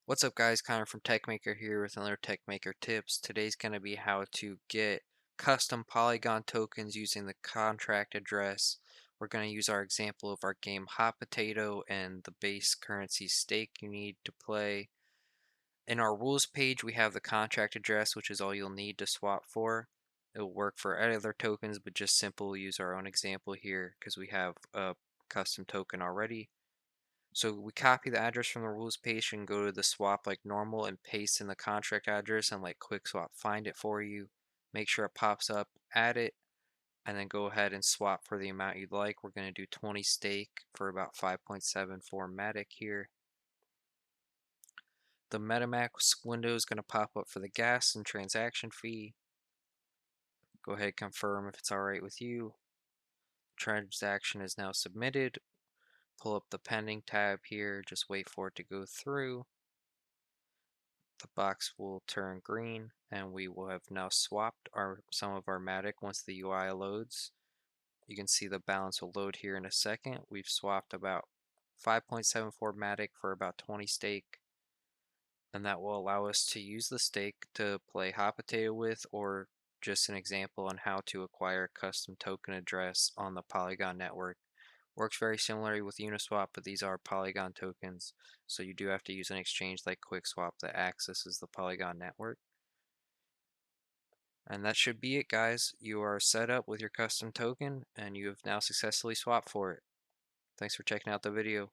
What's up guys, Connor from Techmaker here with another Techmaker tips. Today's going to be how to get custom polygon tokens using the contract address. We're going to use our example of our game Hot Potato and the base currency stake you need to play. In our rules page we have the contract address, which is all you'll need to swap for. It'll work for other tokens, but just simple use our own example here because we have a custom token already. So we copy the address from the rules page and go to the swap like normal and paste in the contract address and let quickswap find it for you. Make sure it pops up, add it, and then go ahead and swap for the amount you'd like. We're going to do 20 stake for about 5.74 Matic here. The MetaMask window is going to pop up for the gas and transaction fee. Go ahead, confirm if it's alright with you. Transaction is now submitted. Pull up the pending tab here, just wait for it to go through. The box will turn green and we will have now swapped some of our Matic once the UI loads. You can see the balance will load here in a second. We've swapped about 5.74 Matic for about 20 stake, and that will allow us to use the stake to play Hot Potato with, or just an example on how to acquire a custom token address on the Polygon network. Works very similarly with Uniswap, but these are Polygon tokens, so you do have to use an exchange like quickswap that accesses the Polygon network. And that should be it, guys. You are set up with your custom token and you have now successfully swapped for it. Thanks for checking out the video.